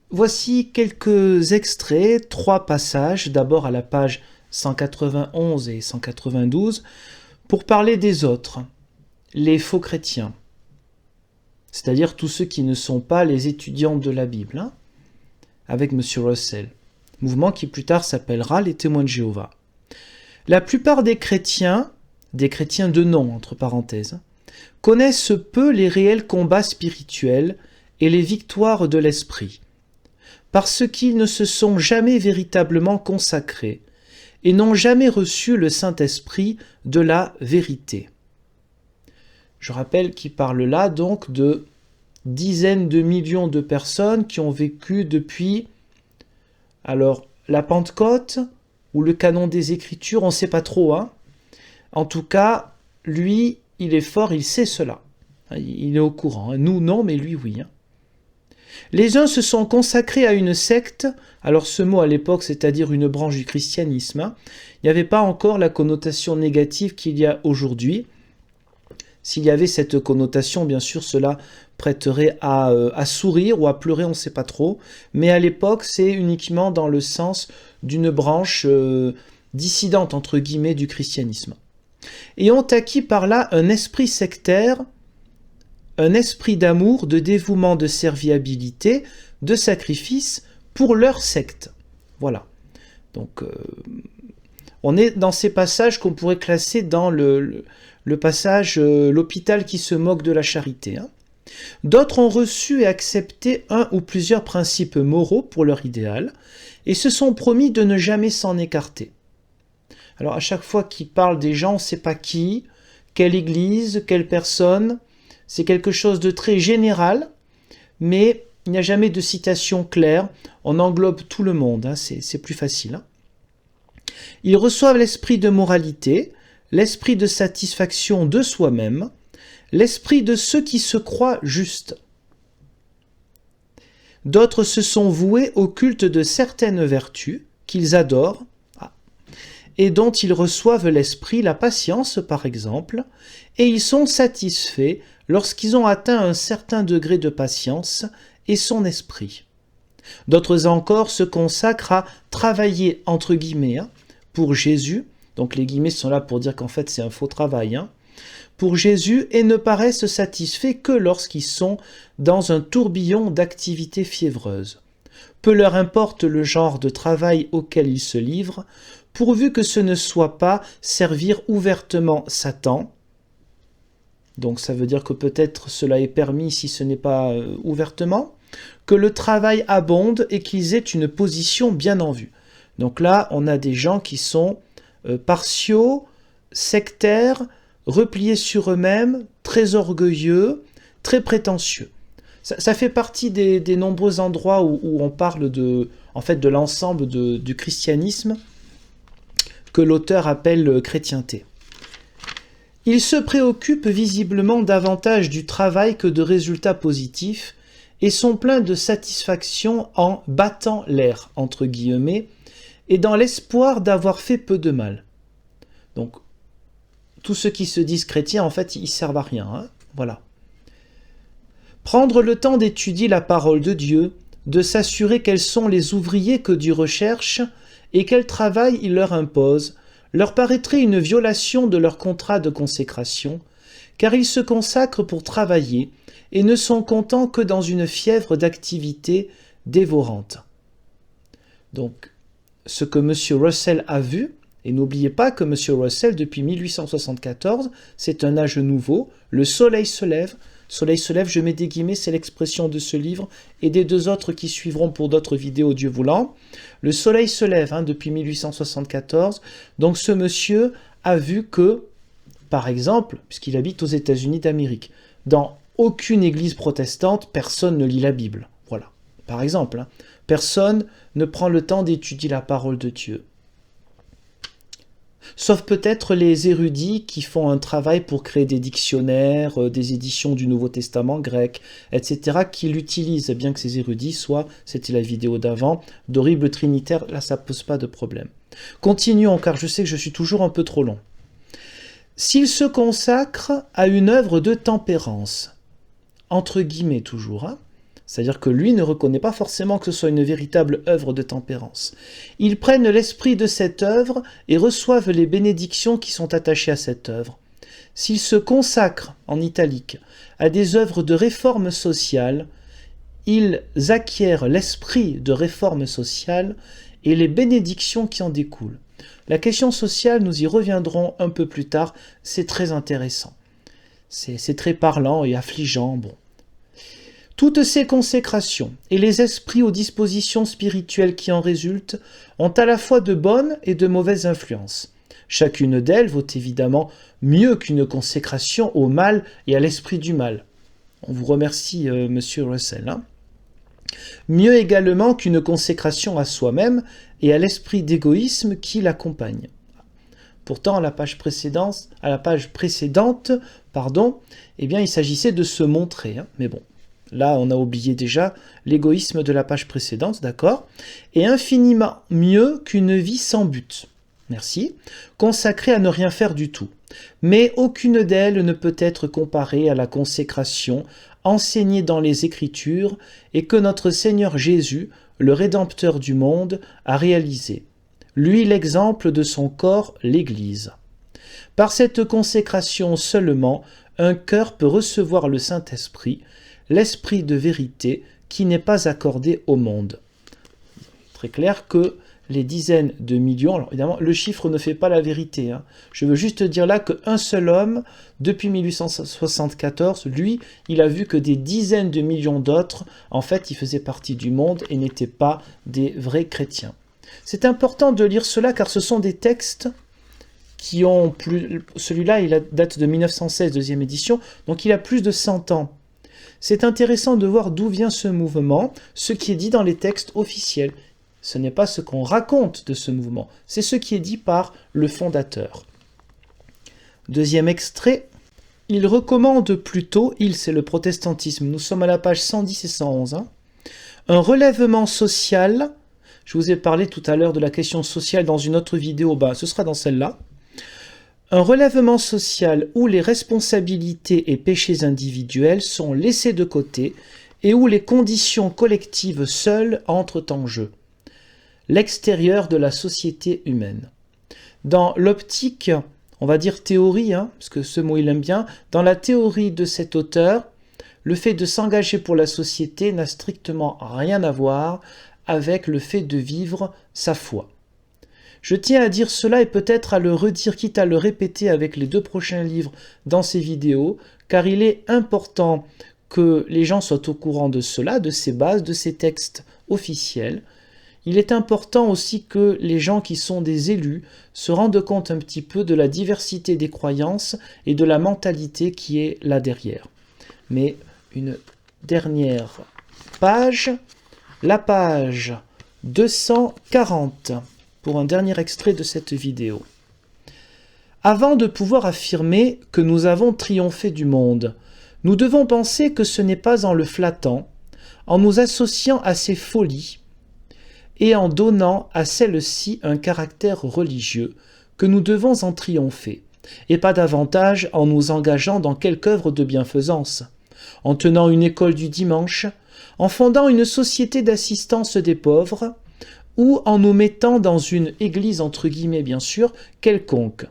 Voici quelques extraits, 3 passages, d'abord à la page 191 et 192, pour parler des autres, les faux chrétiens, c'est-à-dire tous ceux qui ne sont pas les étudiants de la Bible, hein, avec M. Russell, mouvement qui plus tard s'appellera les témoins de Jéhovah. La plupart des chrétiens de nom, entre parenthèses, connaissent peu les réels combats spirituels et les victoires de l'esprit, parce qu'ils ne se sont jamais véritablement consacrés et n'ont jamais reçu le Saint-Esprit de la vérité. Je rappelle qu'il parle là donc de dizaines de millions de personnes qui ont vécu depuis la Pentecôte ou le canon des Écritures, on ne sait pas trop. Hein. En tout cas, lui, il est fort, il sait cela. Il est au courant. Hein. Nous, non, mais lui, oui. Hein. Les uns se sont consacrés à une secte, alors ce mot à l'époque, c'est-à-dire une branche du christianisme, hein, il n'y avait pas encore la connotation négative qu'il y a aujourd'hui. S'il y avait cette connotation, bien sûr, cela prêterait à sourire ou à pleurer, on ne sait pas trop. Mais à l'époque, c'est uniquement dans le sens d'une branche dissidente, entre guillemets, du christianisme. Et ont acquis par là un esprit sectaire, un esprit d'amour, de dévouement, de serviabilité, de sacrifice pour leur secte. Voilà. Donc, on est dans ces passages qu'on pourrait classer dans le passage l'hôpital qui se moque de la charité. Hein. D'autres ont reçu et accepté un ou plusieurs principes moraux pour leur idéal et se sont promis de ne jamais s'en écarter. Alors à chaque fois qu'ils parlent des gens, on ne sait pas qui, quelle église, quelle personne. C'est quelque chose de très général, mais il n'y a jamais de citation claire. On englobe tout le monde, hein, c'est plus facile. Hein. Ils reçoivent l'esprit de moralité, l'esprit de satisfaction de soi-même, l'esprit de ceux qui se croient justes. D'autres se sont voués au culte de certaines vertus qu'ils adorent et dont ils reçoivent l'esprit, la patience par exemple, et ils sont satisfaits lorsqu'ils ont atteint un certain degré de patience et son esprit. D'autres encore se consacrent à travailler entre guillemets pour Jésus, donc les guillemets sont là pour dire qu'en fait c'est un faux travail, hein, pour Jésus et ne paraissent satisfaits que lorsqu'ils sont dans un tourbillon d'activités fiévreuses. Peu leur importe le genre de travail auquel ils se livrent, pourvu que ce ne soit pas servir ouvertement Satan. Donc ça veut dire que peut-être cela est permis si ce n'est pas ouvertement, que le travail abonde et qu'ils aient une position bien en vue. Donc là, on a des gens qui sont partiaux, sectaires, repliés sur eux-mêmes, très orgueilleux, très prétentieux. Ça fait partie des nombreux endroits où on parle de l'ensemble du christianisme que l'auteur appelle chrétienté. Ils se préoccupent visiblement davantage du travail que de résultats positifs et sont pleins de satisfaction en battant l'air, entre guillemets, et dans l'espoir d'avoir fait peu de mal. Donc, tous ceux qui se disent chrétiens, en fait, ils servent à rien. Hein, voilà. Prendre le temps d'étudier la parole de Dieu, de s'assurer quels sont les ouvriers que Dieu recherche et quel travail il leur impose, leur paraîtrait une violation de leur contrat de consécration, car ils se consacrent pour travailler et ne sont contents que dans une fièvre d'activité dévorante. Donc, ce que M. Russell a vu, et n'oubliez pas que M. Russell, depuis 1874, c'est un âge nouveau, le soleil se lève, je mets des guillemets, c'est l'expression de ce livre, et des 2 autres qui suivront pour d'autres vidéos, Dieu voulant. Le soleil se lève depuis 1874, donc ce monsieur a vu que, par exemple, puisqu'il habite aux États-Unis d'Amérique, dans aucune église protestante, personne ne lit la Bible. Voilà, par exemple. Hein. Personne ne prend le temps d'étudier la parole de Dieu. Sauf peut-être les érudits qui font un travail pour créer des dictionnaires, des éditions du Nouveau Testament grec, etc., qui l'utilisent, bien que ces érudits soient, c'était la vidéo d'avant, d'horribles trinitaires, là ça ne pose pas de problème. Continuons, car je sais que je suis toujours un peu trop long. S'ils se consacrent à une œuvre de tempérance, entre guillemets toujours, hein, C'est-à-dire que lui ne reconnaît pas forcément que ce soit une véritable œuvre de tempérance. Ils prennent l'esprit de cette œuvre et reçoivent les bénédictions qui sont attachées à cette œuvre. S'ils se consacrent, en italique, à des œuvres de réforme sociale, ils acquièrent l'esprit de réforme sociale et les bénédictions qui en découlent. La question sociale, nous y reviendrons un peu plus tard, c'est très intéressant. C'est très parlant et affligeant, bon. Toutes ces consécrations et les esprits aux dispositions spirituelles qui en résultent ont à la fois de bonnes et de mauvaises influences. Chacune d'elles vaut évidemment mieux qu'une consécration au mal et à l'esprit du mal. On vous remercie, monsieur Russell. Mieux également qu'une consécration à soi-même et à l'esprit d'égoïsme qui l'accompagne. Pourtant, à la page précédente, eh bien, il s'agissait de se montrer, mais bon. Là, on a oublié déjà l'égoïsme de la page précédente, d'accord? Et infiniment mieux qu'une vie sans but. Merci. Consacrée à ne rien faire du tout. Mais aucune d'elles ne peut être comparée à la consécration enseignée dans les Écritures et que notre Seigneur Jésus, le Rédempteur du monde, a réalisée. Lui l'exemple de son corps, l'Église. Par cette consécration seulement, un cœur peut recevoir le Saint-Esprit, l'esprit de vérité qui n'est pas accordé au monde. Très clair que les dizaines de millions, alors évidemment le chiffre ne fait pas la vérité, je veux juste dire là qu'un seul homme, depuis 1874, lui, il a vu que des dizaines de millions d'autres, en fait, ils faisaient partie du monde et n'étaient pas des vrais chrétiens. C'est important de lire cela car ce sont des textes qui ont plus... Celui-là, il date de 1916, deuxième édition, donc il a plus de 100 ans. C'est intéressant de voir d'où vient ce mouvement, ce qui est dit dans les textes officiels. Ce n'est pas ce qu'on raconte de ce mouvement, c'est ce qui est dit par le fondateur. Deuxième extrait, il recommande plutôt, c'est le protestantisme, nous sommes à la page 110 et 111, un relèvement social, je vous ai parlé tout à l'heure de la question sociale dans une autre vidéo, ce sera dans celle-là, un relèvement social où les responsabilités et péchés individuels sont laissés de côté et où les conditions collectives seules entrent en jeu. L'extérieur de la société humaine. Dans l'optique, on va dire théorie, parce que ce mot il aime bien, dans la théorie de cet auteur, le fait de s'engager pour la société n'a strictement rien à voir avec le fait de vivre sa foi. Je tiens à dire cela et peut-être à le redire, quitte à le répéter avec les 2 prochains livres dans ces vidéos, car il est important que les gens soient au courant de cela, de ces bases, de ces textes officiels. Il est important aussi que les gens qui sont des élus se rendent compte un petit peu de la diversité des croyances et de la mentalité qui est là derrière. Mais une dernière page, la page 240, pour un dernier extrait de cette vidéo. Avant de pouvoir affirmer que nous avons triomphé du monde, nous devons penser que ce n'est pas en le flattant, en nous associant à ses folies, et en donnant à celle-ci un caractère religieux, que nous devons en triompher, et pas davantage en nous engageant dans quelque œuvre de bienfaisance, en tenant une école du dimanche, en fondant une société d'assistance des pauvres, ou en nous mettant dans une église entre guillemets bien sûr, quelconque.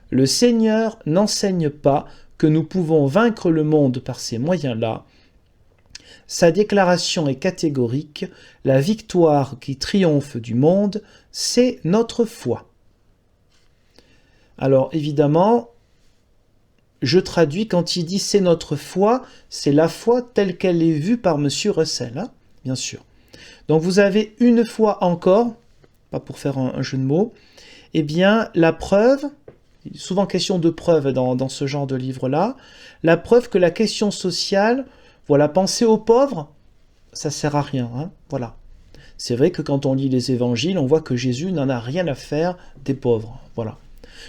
Le Seigneur n'enseigne pas que nous pouvons vaincre le monde par ces moyens-là. Sa déclaration est catégorique, la victoire qui triomphe du monde, c'est notre foi. Alors évidemment, je traduis quand il dit c'est notre foi, c'est la foi telle qu'elle est vue par M. Russell, bien sûr. Donc vous avez une fois encore, pas pour faire un jeu de mots, eh bien la preuve, souvent question de preuve dans ce genre de livre-là, la preuve que la question sociale, voilà, penser aux pauvres, ça sert à rien, voilà. C'est vrai que quand on lit les évangiles, on voit que Jésus n'en a rien à faire des pauvres, voilà.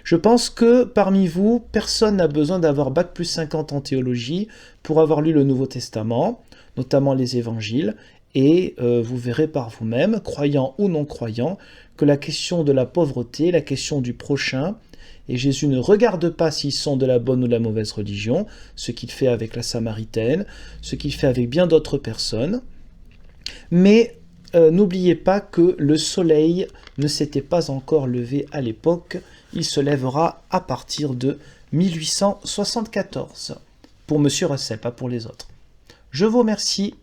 Je pense que parmi vous, personne n'a besoin d'avoir bac plus 50 en théologie pour avoir lu le Nouveau Testament, notamment les évangiles, et vous verrez par vous-même, croyant ou non croyant, que la question de la pauvreté, la question du prochain, et Jésus ne regarde pas s'ils sont de la bonne ou de la mauvaise religion, ce qu'il fait avec la Samaritaine, ce qu'il fait avec bien d'autres personnes, Mais n'oubliez pas que le soleil ne s'était pas encore levé à l'époque, il se lèvera à partir de 1874, pour Monsieur Russell, pas pour les autres. Je vous remercie.